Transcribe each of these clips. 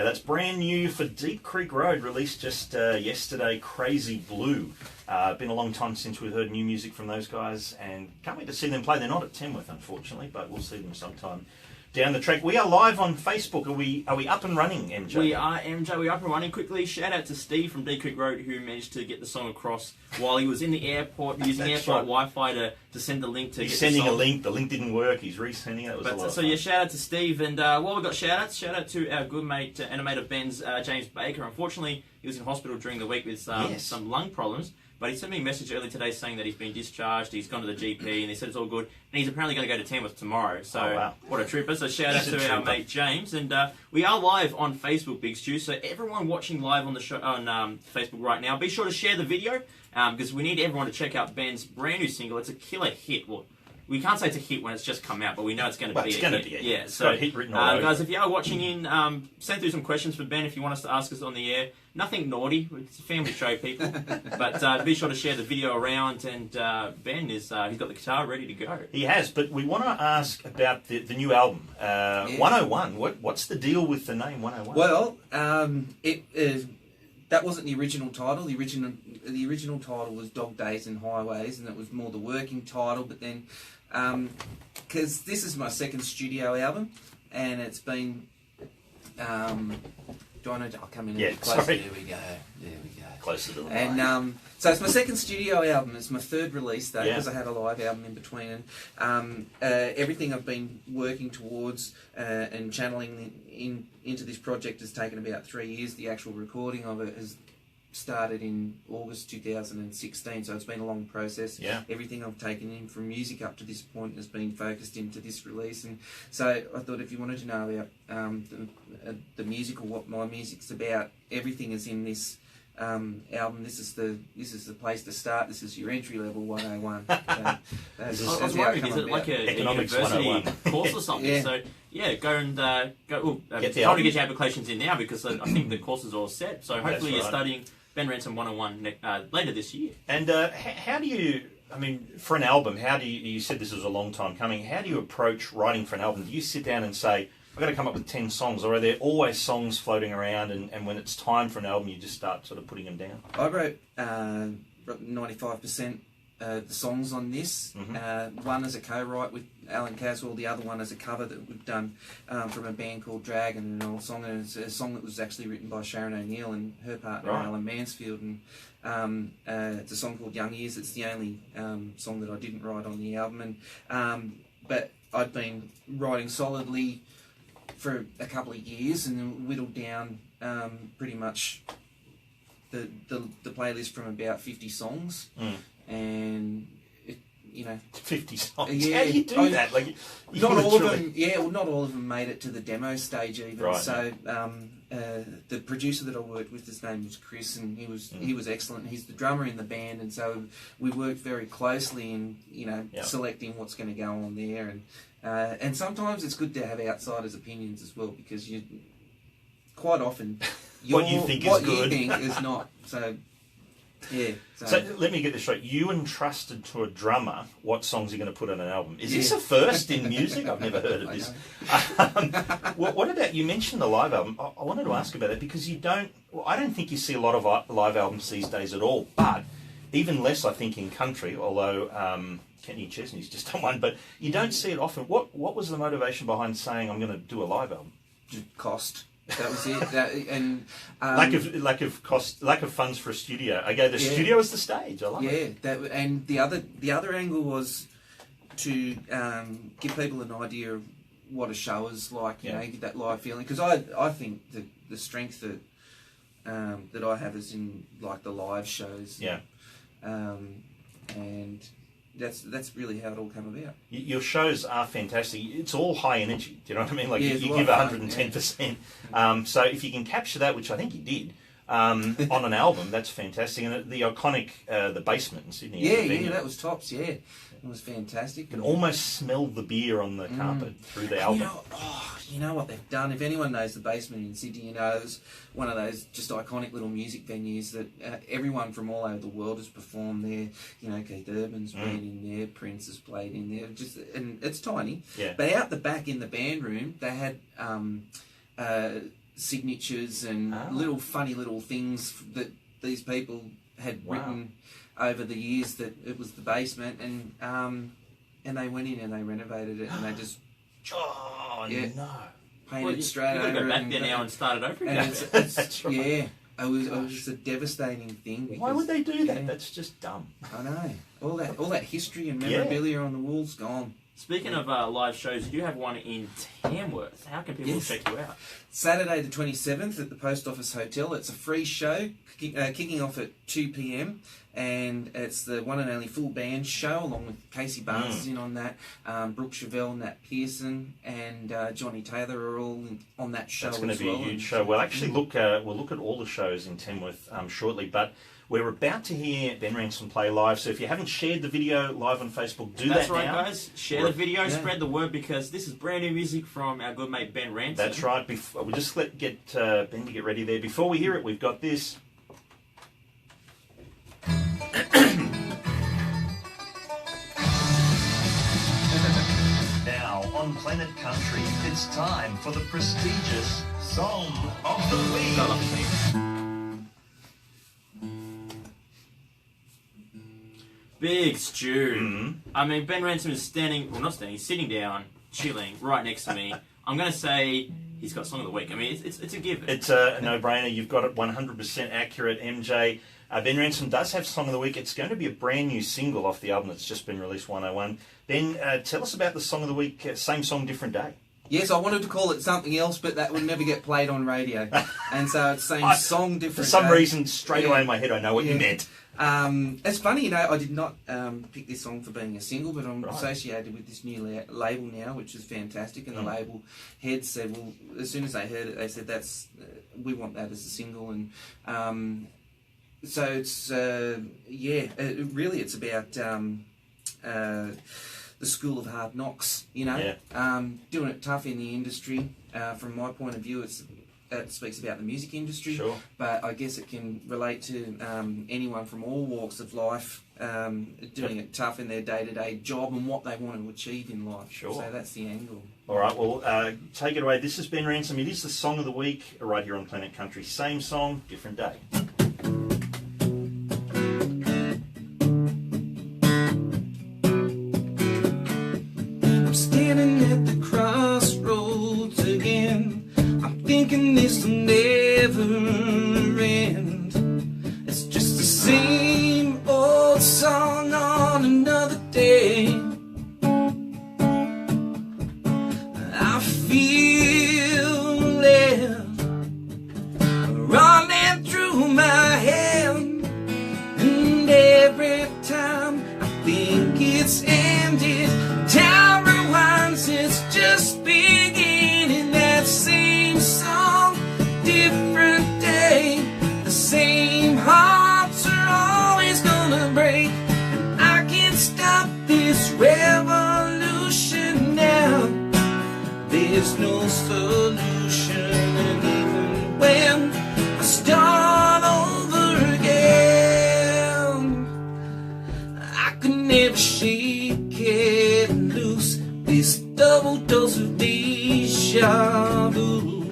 That's brand new for Deep Creek Road, released just yesterday, Crazy Blue. Been a long time since we've heard new music from those guys, and can't wait to see them play. They're not at Tamworth, unfortunately, but we'll see them sometime down the track. We are live on Facebook. Are we up and running, MJ? We are, MJ. We're up and running quickly. Shout out to Steve from Deep Creek Road, who managed to get the song across while he was in the airport using airport Wi-Fi to send the link to. He's sending a link. The link didn't work. He's resending it. It was a lot of fun. Yeah, shout out to Steve. And while we've got shout outs, shout out to our good mate, animator Ben's James Baker. Unfortunately, he was in hospital during the week with some lung problems. But he sent me a message earlier today saying that he's been discharged, he's gone to the GP, and he said it's all good. And he's apparently going to go to Tamworth tomorrow. So, What a trooper. So shout out to our mate James. And we are live on Facebook, Big Stu. So everyone watching live on the show on Facebook right now, be sure to share the video, because we need everyone to check out Ben's brand new single. It's a killer hit. Well, we can't say it's a hit when it's just come out, but we know it's going to be a hit. Yeah, it's got a hit written all over. Guys, if you are watching in, send through some questions for Ben if you want us to ask us on the air. Nothing naughty. It's a family show, people. But be sure to share the video around. And Ben he's got the guitar ready to go. He has, but we want to ask about the new album, 101. What's the deal with the name 101? Well, that wasn't the original title. The original title was Dog Days and Highways, and it was more the working title. But then, because this is my second studio album, and it's been. I'll come in a bit closer. Sorry. There we go. Closer to the mic. So it's my second studio album. It's my third release though, because I had a live album in between. And everything I've been working towards and channeling into this project has taken about 3 years. The actual recording of it has started in August 2016, so it's been a long process. Everything I've taken in from music up to this point has been focused into this release, and so I thought if you wanted to know about the music or what my music's about, everything is in this album. This is the place to start. This is your entry level 101. I was wondering, is it like a university course or something? So go and trying to get your applications in now, because I think the courses are all set. So hopefully you're studying Ben Ransom 101 later this year. And how do you, for an album, you said this was a long time coming, how do you approach writing for an album? Do you sit down and say, I've got to come up with 10 songs, or are there always songs floating around, and when it's time for an album, you just start sort of putting them down? I wrote 95% the songs on this. One as a co-write with Alan Caswell, the other one as a cover that we've done from a band called Dragon, an old song, and it's a song that was actually written by Sharon O'Neill and her partner Alan Mansfield, and it's a song called Young Years. It's the only song that I didn't write on the album, and but I'd been writing solidly for a couple of years and then whittled down pretty much the playlist from about 50 songs. And 50 songs. How do you do that? Like, not all of them. Not all of them made it to the demo stage even. Right. So the producer that I worked with, his name was Chris, and he was excellent. He's the drummer in the band, and so we worked very closely in selecting what's going to go on there. And sometimes it's good to have outsiders' opinions as well, because you quite often what you think is not. So. Yeah. So let me get this straight. You entrusted to a drummer what songs you're going to put on an album. Is this a first in music? I've never heard of this. What about, you mentioned the live album. I wanted to ask about it, because I don't think you see a lot of live albums these days at all, but even less, I think, in country, although Kenny Chesney's just done one, but you don't see it often. What was the motivation behind saying, I'm going to do a live album? Just cost. That was it. Lack of funds for a studio. Okay, the studio is the stage. I love it. And the other angle was to give people an idea of what a show is like. Get that live feeling. Because I think that the strength that I have is in like the live shows. And that's really how it all came about. Your shows are fantastic. It's all high energy. Do you know what I mean? Like you give 110%. So if you can capture that, which I think you did, on an album, that's fantastic. And the iconic the basement in Sydney. That was tops. It was fantastic. You can almost smell the beer on the carpet through the album. You know what they've done? If anyone knows the basement in Sydney, it's one of those just iconic little music venues that everyone from all over the world has performed there. Keith Urban's been in there, Prince has played in there. And it's tiny. But out the back in the band room, they had signatures and little funny little things that these people had written over the years. That it was the basement, and they went in and they renovated it, and they just no. Painted straight over. You've got to go back there now and start it over again. That's right. Yeah, it was a devastating thing. Because, why would they do that? That's just dumb. I know. All that history and memorabilia on the walls gone. Speaking of live shows, you do have one in Tamworth. How can people check you out? Saturday the 27th at the Post Office Hotel. It's a free show, kicking off at 2 p.m. And it's the one and only full band show, along with Casey Barnes is in on that. Brooke Chevelle, Nat Pearson, and Johnny Taylor are all on that show. It's going to be a huge show. We'll actually look at all the shows in Tamworth shortly, but we're about to hear Ben Ransom play live, so if you haven't shared the video live on Facebook, do that now. That's right, guys. Share the video, spread the word, because this is brand new music from our good mate Ben Ransom. That's right. We'll just get Ben to get ready there. Before we hear it, we've got this. Now, on Planet Country, it's time for the prestigious Song of the Week. Big Stu. I mean, Ben Ransom is he's sitting down, chilling, right next to me. I'm going to say he's got Song of the Week. I mean, it's a given. It's a no-brainer. You've got it 100% accurate, MJ. Ben Ransom does have Song of the Week. It's going to be a brand new single off the album that's just been released, 101. Ben, tell us about the Song of the Week, Same Song, Different Day. Yes, I wanted to call it something else, but that would never get played on radio. And so it's Same Song, Different Day. For some reason, straight away in my head, I know what you meant. It's funny, I did not pick this song for being a single, but I'm associated with this new label now, which is fantastic. And the label head said, well, as soon as they heard it, they said, we want that as a single. And so it's, really it's about the school of hard knocks, doing it tough in the industry. From my point of view, it speaks about the music industry, but I guess it can relate to anyone from all walks of life doing it tough in their day-to-day job and what they want to achieve in life. So that's the angle. All right, well, take it away. This has Ben Ransom. It is the Song of the Week right here on Planet Country. Same song, different day. I'm standing at the crossroads again. I'm thinking this will never end. It's just the same old song on another day. I feel it running through my head, and every time I think it's ended, time rewinds, it's just beginning. That same song, different day. The same hearts are always gonna break, and I can't stop this revolution now. There's no solution, and even when I start over again, I could never shake it loose. This double dose of deja vu,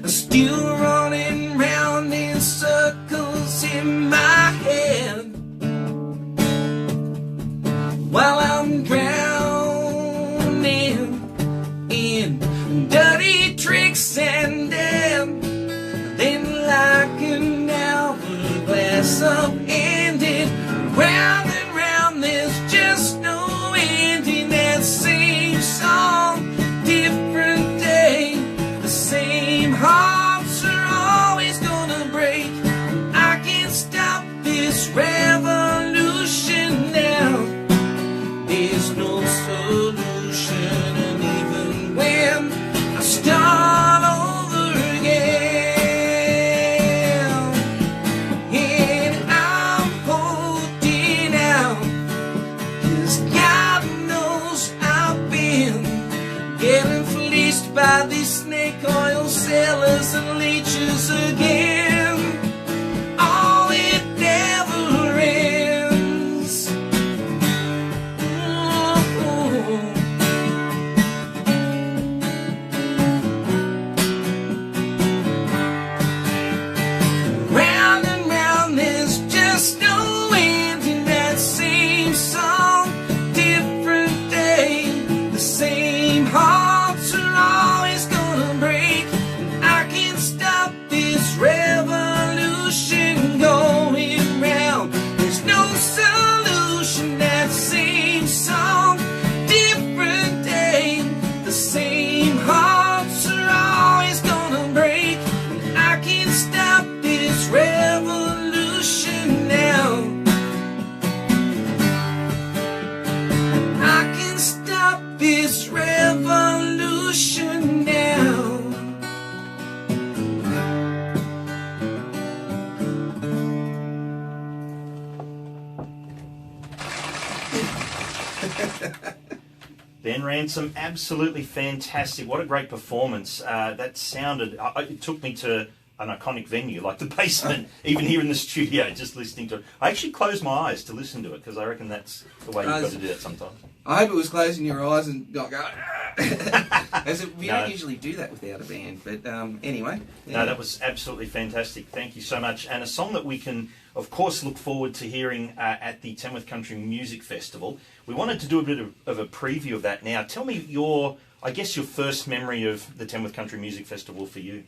still running round in circles in my head, while I'm drowning in dirty tricks and death. Then like an hourglass upended, round and round, there's just no ending. That same song, different day. The same hearts are always gonna break. I can't stop this revolution now. There's no solution, and even when I start over again, and I'm Ben Ransom, absolutely fantastic. What a great performance. That sounded... it took me to an iconic venue like the basement, even here in the studio, just listening to it. I actually closed my eyes to listen to it because I reckon that's the way you've got to do that sometimes. I hope it was closing your eyes and not going... We don't usually do that without a band, but anyway. Yeah. No, that was absolutely fantastic. Thank you so much. And a song that we can, of course, look forward to hearing at the Tamworth Country Music Festival. We wanted to do a bit of a preview of that now. Tell me your first memory of the Tamworth Country Music Festival for you.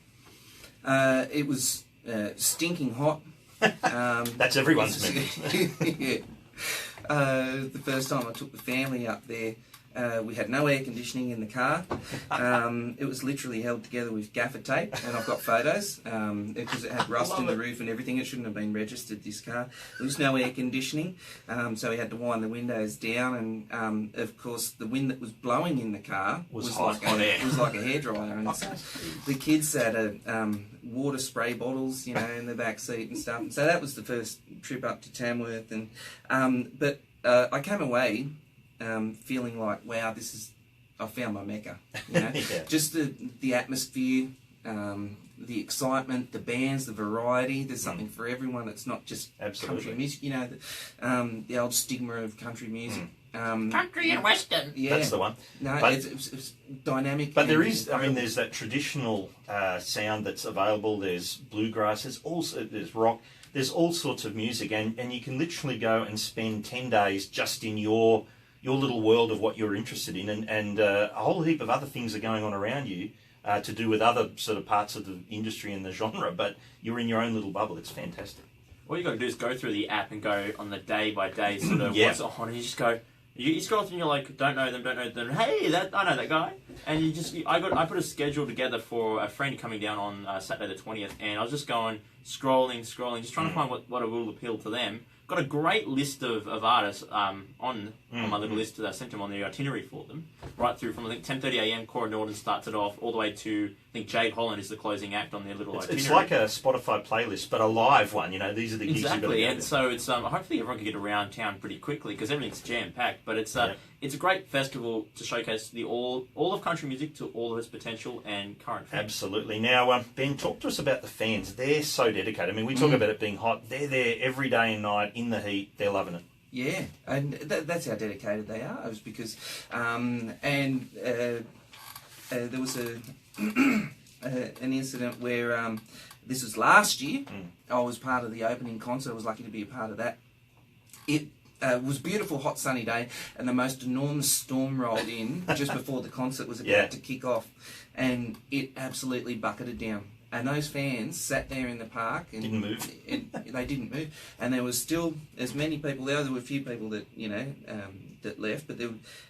It was stinking hot. That's everyone's memory. Yeah. The first time I took the family up there, we had no air conditioning in the car. It was literally held together with gaffer tape, and I've got photos because it had rust in the roof and everything. It shouldn't have been registered, this car. There was no air conditioning, so we had to wind the windows down, and of course the wind that was blowing in the car was like a hairdryer. And the kids had water spray bottles, in the back seat and stuff. So that was the first trip up to Tamworth, and but I came away feeling like, wow, I found my Mecca. Yeah. Just the atmosphere, the excitement, the bands, the variety. There's something for everyone. It's not just country music. The old stigma of country music. Country and Western. Yeah, that's the one. No, it's dynamic. But there's that traditional sound that's available. There's bluegrass. There's rock. There's all sorts of music, and you can literally go and spend 10 days just in your little world of what you're interested in, and a whole heap of other things are going on around you to do with other sort of parts of the industry and the genre, but you're in your own little bubble. It's fantastic. All you got to do is go through the app and go on the day-by-day sort of what's on, and you just go... You scroll through and you're like, don't know them. Hey, I know that guy. And I put a schedule together for a friend coming down on Saturday the 20th, and I was just going, scrolling, just trying to find what will appeal to them. Got a great list of artists on my little list that I sent them on the itinerary for them, right through from I think 10:30 a.m. Cora Norton starts it off, all the way to I think Jade Holland is the closing act on their little itinerary. It's like a Spotify playlist, but a live one. These are the gigs you've got to and so it's hopefully everyone can get around town pretty quickly because everything's jam packed. But it's a great festival to showcase all of country music to all of its potential and current fans. Absolutely. Now, Ben, talk to us about the fans. They're so dedicated. I mean, we talk about it being hot. They're there every day and night in the heat. They're loving it. Yeah, and that's how dedicated they are. It was because, there was an incident where this was last year. I was part of the opening concert. I was lucky to be a part of that. It was a beautiful, hot, sunny day, and the most enormous storm rolled in just before the concert was about to kick off, and it absolutely bucketed down. And those fans sat there in the park and didn't move. They didn't move, and there was still as many people there. There were a few people that that left, but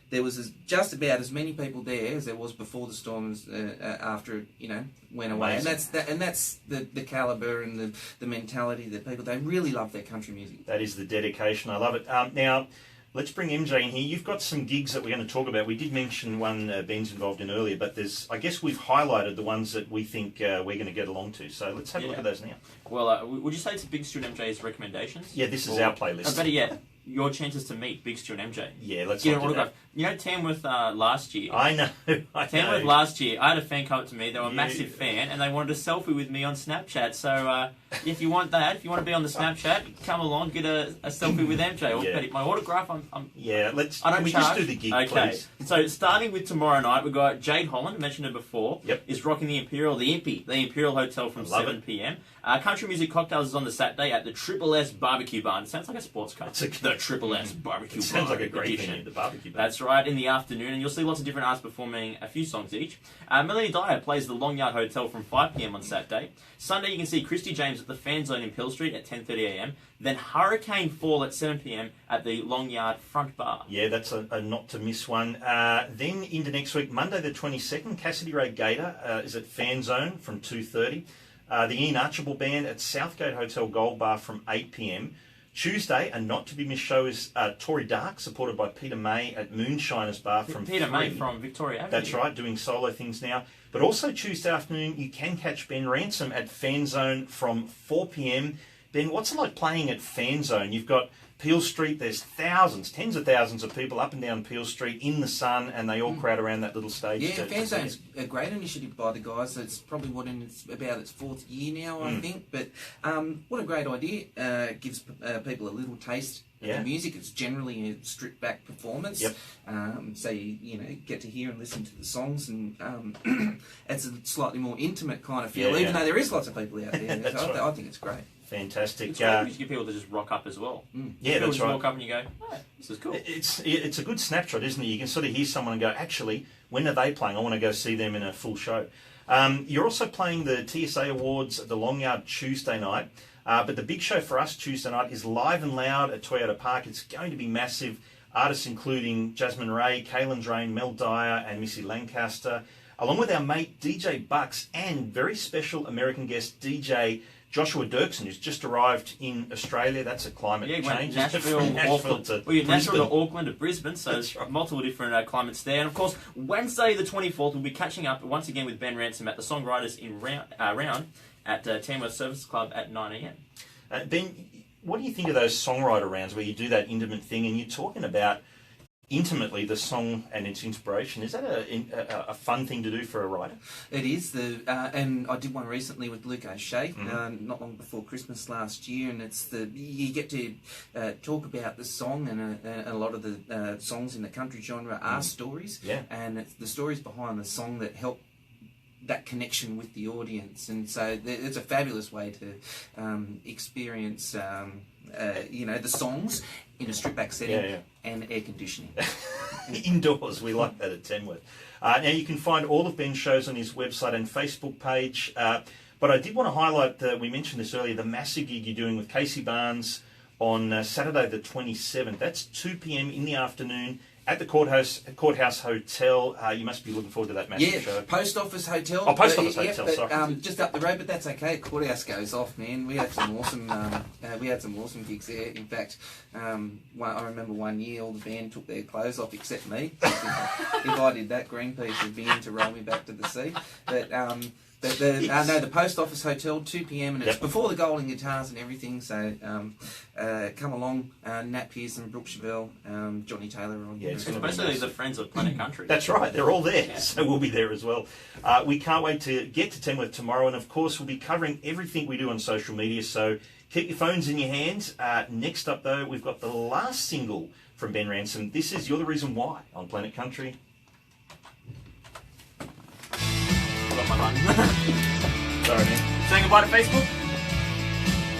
there was just about as many people there as there was before the storms after it went away. Amazing. And that's the calibre and the mentality that people, they really love their country music. That is the dedication. I love it. Now, let's bring MJ in here. You've got some gigs that we're going to talk about. We did mention one Ben's involved in earlier, but I guess we've highlighted the ones that we think we're going to get along to. So let's have a look at those now. Well, would you say it's Big Stu and MJ's recommendations? Yeah, this is our playlist. Better yet, your chances to meet Big Stu and MJ. Yeah, let's get an autograph. Tamworth last year. I know. Tamworth last year, I had a fan come up to me. They were a massive fan, and they wanted a selfie with me on Snapchat. So if you want that, if you want to be on the Snapchat, come along, get a selfie with MJ. Or my autograph. Can we just do the gig, please? So starting with tomorrow night, we've got Jade Holland, mentioned her before. Yep. Is rocking the Imperial Hotel from 7 p.m. Country Music Cocktails is on the Saturday at the Triple S Barbecue Bar. It sounds like a sports car. The Triple S Barbecue Bar. Sounds like a great venue, the barbecue bar. That's right, in the afternoon, and you'll see lots of different artists performing a few songs each. Melanie Dyer plays the Long Yard Hotel from 5 p.m. on Saturday. Sunday, you can see Christy James at the Fan Zone in Peel Street at 10:30 a.m. Then Hurricane Fall at 7 p.m. at the Long Yard Front Bar. Yeah, that's a not to miss one. Then into next week, Monday the 22nd, Cassidy Ray Gator is at Fan Zone from 2:30. The Ian Archibald Band at Southgate Hotel Gold Bar from 8 p.m. Tuesday, a not-to-be-missed show is Tory Dark, supported by Peter May at Moonshiners Bar from Peter 3. May from Victoria Avenue. That's right, doing solo things now. But also Tuesday afternoon, you can catch Ben Ransom at Fan Zone from 4 p.m. Ben, what's it like playing at Fan Zone? You've got Peel Street, there's thousands, tens of thousands of people up and down Peel Street in the sun, and they all crowd around that little stage. Yeah, Fan Zone's a great initiative by the guys. It's probably about its fourth year now, I think. But what a great idea. Gives people a little taste of the music. It's generally a stripped back performance. Yep. So you get to hear and listen to the songs, and it's a slightly more intimate kind of feel, even though there is lots of people out there. So right. I think it's great. Fantastic. It's great to get people to just rock up as well. Yeah, that's right. Walk up and you go, oh, this is cool. It's a good snapshot, isn't it? You can sort of hear someone and go, actually, when are they playing? I want to go see them in a full show. You're also playing the TSA Awards at the Long Yard Tuesday night. But the big show for us Tuesday night is Live and Loud at Toyota Park. It's going to be massive. Artists including Jasmine Ray, Kaylin Drain, Mel Dyer and Missy Lancaster, along with our mate DJ Bucks and very special American guest DJ Joshua Dirksen, who's just arrived in Australia. That's a climate change. Nashville to Auckland to Brisbane, so right. Multiple different climates there. And of course, Wednesday the 24th, we'll be catching up once again with Ben Ransom at the Songwriters in round at Tamworth Service Club at 9 a.m. Ben, what do you think of those songwriter rounds where you do that intimate thing and you're talking about intimately the song and its inspiration? Is that a fun thing to do for a writer? It is. And I did one recently with Luke O'Shea, not long before Christmas last year, and you get to talk about the song, and a lot of the songs in the country genre are stories, and it's the stories behind the song that help that connection with the audience, and so it's a fabulous way to experience the songs in a stripped back setting and air conditioning. Indoors, we like that at Tamworth. Now you can find all of Ben's shows on his website and Facebook page, but I did want to highlight that we mentioned this earlier, the massive gig you're doing with Casey Barnes on Saturday the 27th. That's 2 p.m. in the afternoon at the Courthouse Hotel. You must be looking forward to that massive show. Post Office Hotel. Oh, Post Office Hotel, sorry. Just up the road, but that's okay. Courthouse goes off, man. We had some awesome gigs there. In fact, I remember one year all the band took their clothes off except me. If I did that, Greenpeace would be in to roll me back to the sea. But the Post Office Hotel, 2 p.m, and it's before the Golden Guitars and everything, so come along. Nat Pearson, Brooke Chevelle, Johnny Taylor. It's basically the friends of Planet Country. That's right, they're all there, so we'll be there as well. We can't wait to get to Tamworth tomorrow, and of course we'll be covering everything we do on social media, so keep your phones in your hands. Next up though, we've got the last single from Ben Ransom. This is You're the Reason Why on Planet Country. My button. Sorry, man. Saying goodbye to Facebook?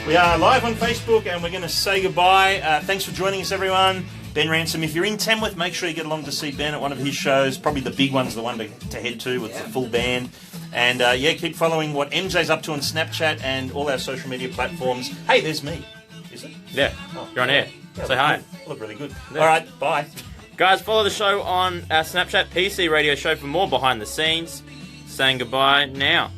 We are live on Facebook and we're going to say goodbye. Thanks for joining us, everyone. Ben Ransom. If you're in Tamworth, make sure you get along to see Ben at one of his shows. Probably the big one's the one to head to with the full band. And keep following what MJ's up to on Snapchat and all our social media platforms. Hey, there's me. Is it? Yeah. Oh, you're on air. Yeah, say hi. Look really good. Yeah. All right, bye. Guys, follow the show on Snapchat, PC Radio Show for more behind the scenes. Saying goodbye now.